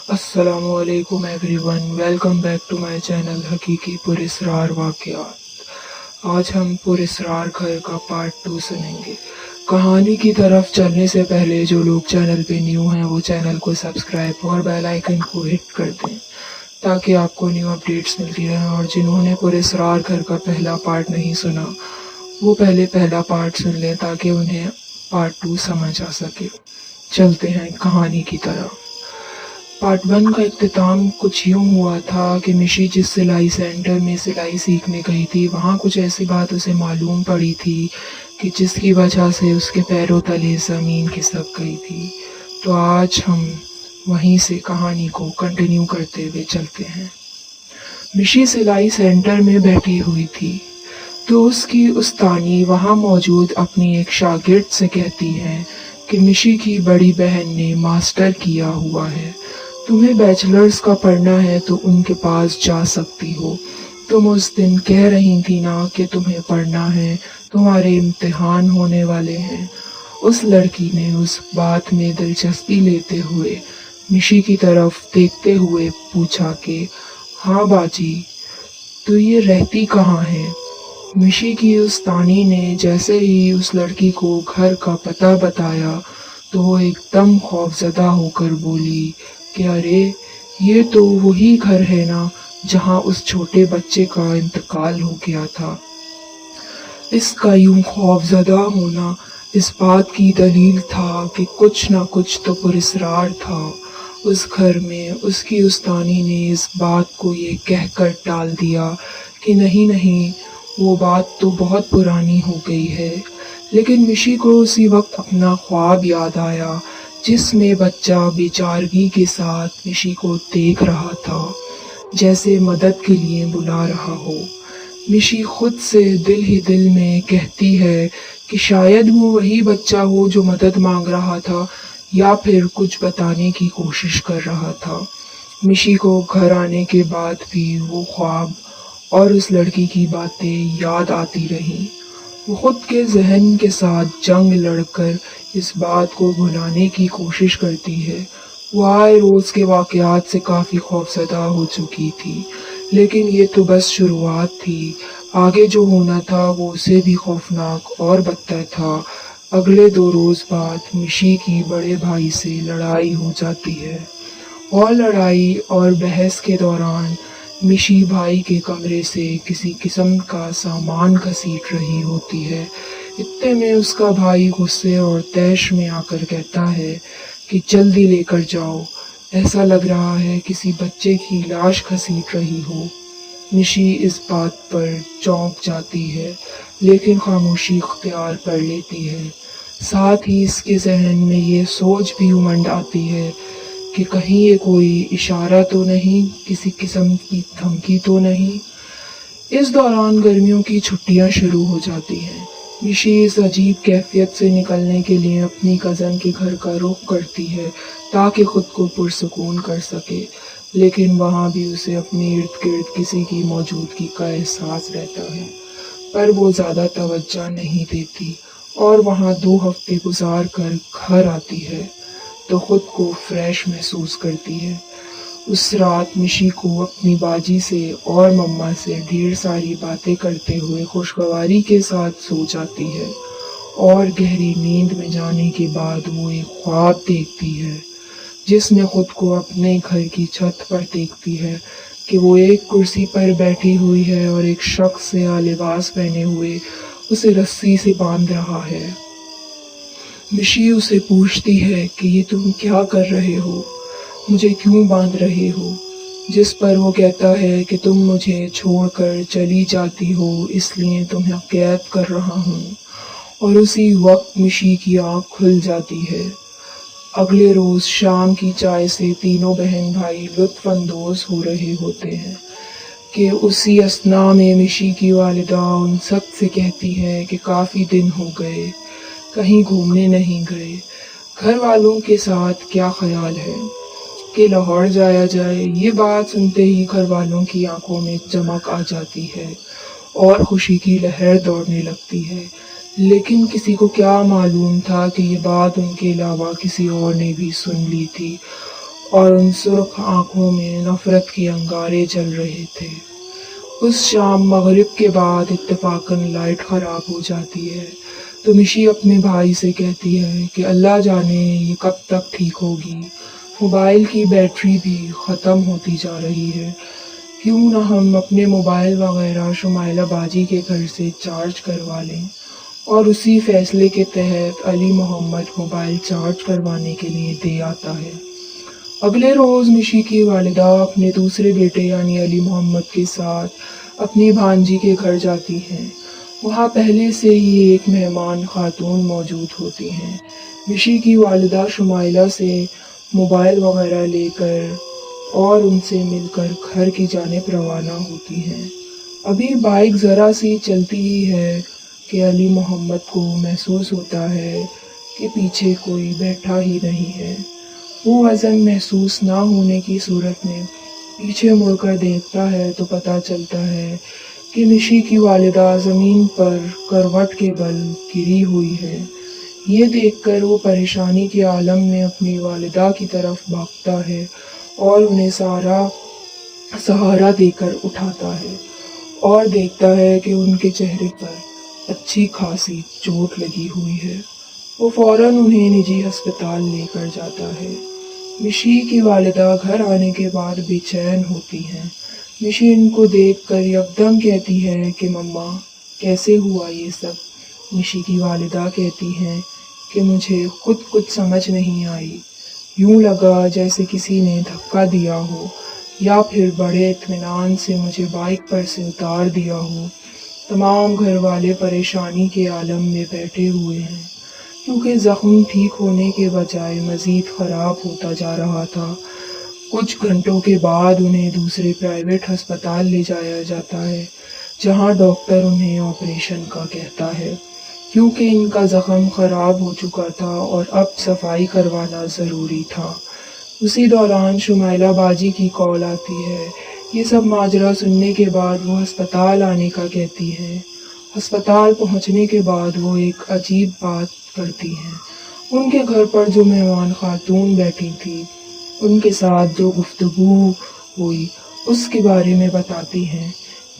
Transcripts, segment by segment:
السلام علیکم everyone, welcome back to my channel حقیقی پراسرار واقعات۔ آج ہم پراسرار گھر کا پارٹ 2 سنیں گے۔ کہانی کی طرف چلنے سے پہلے جو لوگ چینل پہ نیو ہیں وہ چینل کو سبسکرائب اور بیل آئیکن کو ہٹ کر دیں تاکہ آپ کو نیو اپڈیٹس ملتی رہیں، اور جنہوں نے پراسرار گھر کا پہلا پارٹ نہیں سنا وہ پہلے پہلا پارٹ سن لیں تاکہ انہیں پارٹ 2 سمجھ آ سکے۔ چلتے ہیں کہانی کی طرف۔ پارٹ 1 کا اختتام کچھ یوں ہوا تھا کہ مشی جس سلائی سینٹر میں سلائی سیکھنے گئی تھی وہاں کچھ ایسی بات اسے معلوم پڑی تھی کہ جس کی وجہ سے اس کے پیروں تلے زمین کھسک گئی تھی۔ تو آج ہم وہیں سے کہانی کو کنٹینیو کرتے ہوئے چلتے ہیں۔ مشی سلائی سینٹر میں بیٹھی ہوئی تھی تو اس کی استانی وہاں موجود اپنی ایک شاگرد سے کہتی ہے کہ مشی کی بڑی بہن نے ماسٹر کیا ہوا ہے، تمہیں بیچلرز کا پڑھنا ہے تو ان کے پاس جا سکتی ہو۔ تم اس دن کہہ رہی تھی نا کہ تمہیں پڑھنا ہے، تمہارے امتحان ہونے والے ہیں۔ اس لڑکی نے اس بات میں دلچسپی لیتے ہوئے مشی کی طرف دیکھتے ہوئے پوچھا کہ ہاں باجی، تو یہ رہتی کہاں ہے؟ مشی کی استانی نے جیسے ہی اس لڑکی کو گھر کا پتہ بتایا تو وہ ایک دم خوفزدہ ہو کر بولی کہ ارے یہ تو وہی گھر ہے نا جہاں اس چھوٹے بچے کا انتقال ہو گیا تھا۔ اس کا یوں خوفزدہ ہونا اس بات کی دلیل تھا کہ کچھ نہ کچھ تو پراسرار تھا اس گھر میں۔ اس کی استانی نے اس بات کو یہ کہہ کر ٹال دیا کہ نہیں، وہ بات تو بہت پرانی ہو گئی ہے۔ لیکن مشی کو اسی وقت اپنا خواب یاد آیا جس میں بچہ بے چارگی کے ساتھ مشی کو دیکھ رہا تھا، جیسے مدد کے لیے بلا رہا ہو۔ مشی خود سے دل ہی دل میں کہتی ہے کہ شاید وہ وہی بچہ ہو جو مدد مانگ رہا تھا یا پھر کچھ بتانے کی کوشش کر رہا تھا۔ مشی کو گھر آنے کے بعد بھی وہ خواب اور اس لڑکی کی باتیں یاد آتی رہیں۔ وہ خود کے ذہن کے ساتھ جنگ لڑ کر اس بات کو بھلانے کی کوشش کرتی ہے۔ وہ آئے روز کے واقعات سے کافی خوفزدہ ہو چکی تھی، لیکن یہ تو بس شروعات تھی۔ آگے جو ہونا تھا وہ اسے بھی خوفناک اور بدتر تھا۔ اگلے 2 روز بعد مشی کی بڑے بھائی سے لڑائی ہو جاتی ہے، اور لڑائی اور بحث کے دوران مشی بھائی کے کمرے سے کسی قسم کا سامان گھسیٹ رہی ہوتی ہے۔ اتنے میں اس کا بھائی غصے اور طیش میں آ کر کہتا ہے کہ جلدی لے کر جاؤ، ایسا لگ رہا ہے کسی بچے کی لاش گھسیٹ رہی ہو۔ مشی اس بات پر چونک جاتی ہے لیکن خاموشی اختیار کر لیتی ہے۔ ساتھ ہی اس کے ذہن میں یہ سوچ بھی امنڈ آتی ہے کہ کہیں یہ کوئی اشارہ تو نہیں، کسی قسم کی دھمکی تو نہیں۔ اس دوران گرمیوں کی چھٹیاں شروع ہو جاتی ہیں۔ مشی اس عجیب کیفیت سے نکلنے کے لیے اپنی کزن کے گھر کا رخ کرتی ہے تاکہ خود کو پرسکون کر سکے، لیکن وہاں بھی اسے اپنے ارد گرد کسی کی موجودگی کا احساس رہتا ہے، پر وہ زیادہ توجہ نہیں دیتی، اور وہاں 2 ہفتے گزار کر گھر آتی ہے تو خود کو فریش محسوس کرتی ہے۔ اس رات مشی کو اپنی باجی سے اور مما سے ڈھیر ساری باتیں کرتے ہوئے خوشگواری کے ساتھ سو جاتی ہے، اور گہری نیند میں جانے کے بعد وہ ایک خواب دیکھتی ہے جس میں خود کو اپنے گھر کی چھت پر دیکھتی ہے کہ وہ ایک کرسی پر بیٹھی ہوئی ہے اور ایک شخص سیاہ لباس پہنے ہوئے اسے رسی سے باندھ رہا ہے۔ مشی اسے پوچھتی ہے کہ یہ تم کیا کر رہے ہو، مجھے کیوں باندھ رہے ہو؟ جس پر وہ کہتا ہے کہ تم مجھے چھوڑ کر چلی جاتی ہو اس لیے تمہیں قید کر رہا ہوں، اور اسی وقت مشی کی آنکھ کھل جاتی ہے۔ اگلے روز شام کی چائے سے تینوں بہن بھائی لطف اندوز ہو رہے ہوتے ہیں کہ اسی اثنا میں مشی کی والدہ ان سب سے کہتی ہے کہ کافی دن ہو گئے کہیں گھومنے نہیں گئے، گھر والوں کے ساتھ کیا خیال ہے کہ لاہور جایا جائے؟ یہ بات سنتے ہی گھر والوں کی آنکھوں میں چمک آ جاتی ہے اور خوشی کی لہر دوڑنے لگتی ہے، لیکن کسی کو کیا معلوم تھا کہ یہ بات ان کے علاوہ کسی اور نے بھی سن لی تھی، और उन सुर्ख आंखों में नफरत के अंगारे जल रहे थे। उस शाम मगरिब के बाद इत्तेफाकन लाइट ख़राब हो जाती है तो मिशी अपने भाई से कहती है कि अल्लाह जाने ये कब तक ठीक होगी, मोबाइल की बैटरी भी ख़त्म होती जा रही है, क्यों ना हम अपने मोबाइल वगैरह शुमाइला बाजी के घर से चार्ज करवा लें। और उसी फैसले के तहत अली मोहम्मद मोबाइल चार्ज करवाने के लिए दे आता है। अगले रोज़ मिशी की वालिदा अपने दूसरे बेटे यानी अली मोहम्मद के साथ अपनी भांजी के घर जाती हैं। वहाँ पहले से ही एक मेहमान खातून मौजूद होती हैं। मिशी की वालिदा शुमाइला से मोबाइल वगैरह लेकर और उनसे मिलकर घर की जानिब रवाना होती हैं। अभी बाइक ज़रा सी चलती ही है कि अली मोहम्मद को महसूस होता है कि पीछे कोई बैठा ही नहीं है। वो वज़न महसूस ना होने की सूरत में पीछे मुड़कर देखता है तो पता चलता है कि मिशी की वालिदा ज़मीन पर करवट के बल गिरी हुई है। ये देखकर वो परेशानी के आलम में अपनी वालिदा की तरफ भागता है और उन्हें सहारा देकर उठाता है और देखता है कि उनके चेहरे पर अच्छी खासी चोट लगी हुई है। वो फ़ौरन उन्हें निजी अस्पताल लेकर जाता है। मिशी की वालिदा घर आने के बाद बेचैन होती हैं। मिशी इनको देखकर यकदम कहती है कि मम्मा कैसे हुआ ये सब। मिशी की वालिदा कहती हैं कि मुझे खुद कुछ समझ नहीं आई, यूं लगा जैसे किसी ने धक्का दिया हो या फिर बड़े इत्मीनान से मुझे बाइक पर से उतार दिया हो। तमाम घर वाले परेशानी के आलम में बैठे हुए हैं क्योंकि ज़ख्म ठीक होने के बजाय मज़ीद ख़राब होता जा रहा था। कुछ घंटों के बाद उन्हें दूसरे प्राइवेट अस्पताल ले जाया जाता है जहां डॉक्टर उन्हें ऑपरेशन का कहता है क्योंकि इनका ज़ख्म ख़राब हो चुका था और अब सफाई करवाना ज़रूरी था। उसी दौरान शुमाइला बाजी की कॉल आती है। ये सब माजरा सुनने के बाद वो अस्पताल आने का कहती हैं। अस्पताल पहुंचने के बाद वो एक अजीब बात करती हैं। उनके घर पर जो मेहमान खातून बैठी थी उनके साथ जो गुफ्तगू हुई उसके बारे में बताती हैं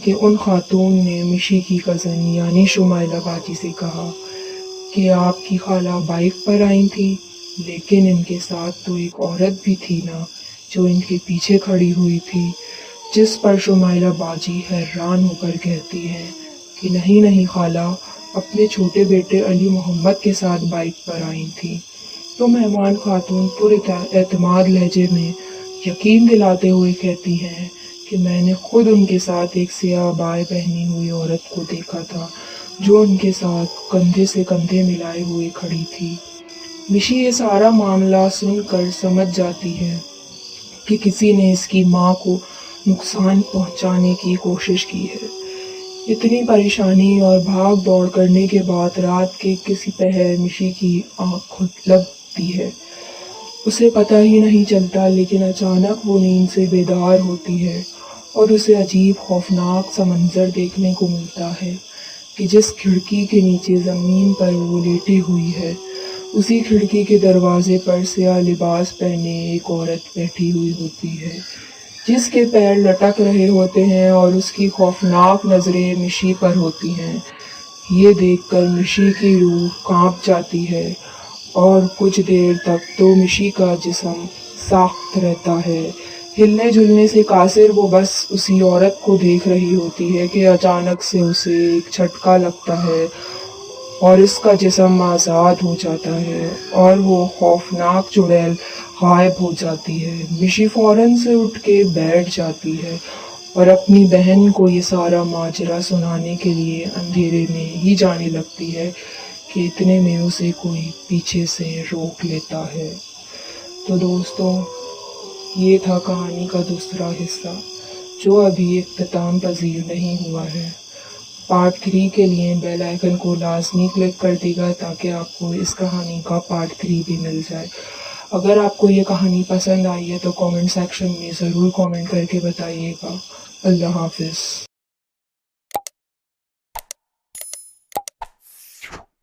कि उन खातून ने मिशी की कज़न यानी शुमाइला बाजी से कहा कि आपकी खाला बाइक पर आई थी, लेकिन इनके साथ तो एक औरत भी थी ना जो इनके पीछे खड़ी हुई थी। जिस पर शुमाइला बाजी हैरान होकर कहती है कि नहीं खाला, अपने छोटे बेटे अली मोहम्मद के साथ बाइक पर आई थी। तो मेहमान खातून पूरे एतमाद लहजे में यकीन दिलाते हुए कहती हैं कि मैंने खुद उनके साथ एक सियाह बाय पहनी हुई औरत को देखा था जो उनके साथ कंधे से कंधे मिलाए हुए खड़ी थी। मिशी ये सारा मामला सुनकर समझ जाती है कि किसी ने इसकी माँ को नुकसान पहुंचाने की कोशिश की है। इतनी परेशानी और भाग दौड़ करने के बाद रात के किसी पहर मिशी की आँख खुद लगती है। उसे पता ही नहीं चलता, लेकिन अचानक वो नींद से बेदार होती है और उसे अजीब खौफनाक सा मंजर देखने को मिलता है कि जिस खिड़की के नीचे ज़मीन पर वो लेटी हुई है उसी खिड़की के दरवाजे पर स्याह लिबास पहने एक औरत बैठी हुई होती है जिसके पैर लटक रहे होते हैं और उसकी खौफनाक नज़रें मिशी पर होती हैं। ये देखकर मिशी की रूह कांप जाती है और कुछ देर तक तो मिशी का जिस्म साख्त रहता है। हिलने जुलने से कासिर वो बस उसी औरत को देख रही होती है कि अचानक से उसे एक झटका लगता है और इसका जिस्म आज़ाद हो जाता है और वो खौफनाक चुड़ैल गायब हो जाती है। मिशी फ़ौरन से उठ के बैठ जाती है और अपनी बहन को ये सारा माजरा सुनाने के लिए अंधेरे में ही जाने लगती है कि इतने में उसे कोई पीछे से रोक लेता है। तो दोस्तों, ये था कहानी का दूसरा हिस्सा जो अभी इख्तिताम पजीर नहीं हुआ है। पार्ट 3 के लिए बेल आइकन को लाजमी क्लिक कर देगा ताकि आपको इस कहानी का पार्ट 3 भी मिल जाए। अगर आपको ये कहानी पसंद आई है तो कमेंट सेक्शन में ज़रूर कमेंट करके बताइएगा। अल्लाह हाफिज़।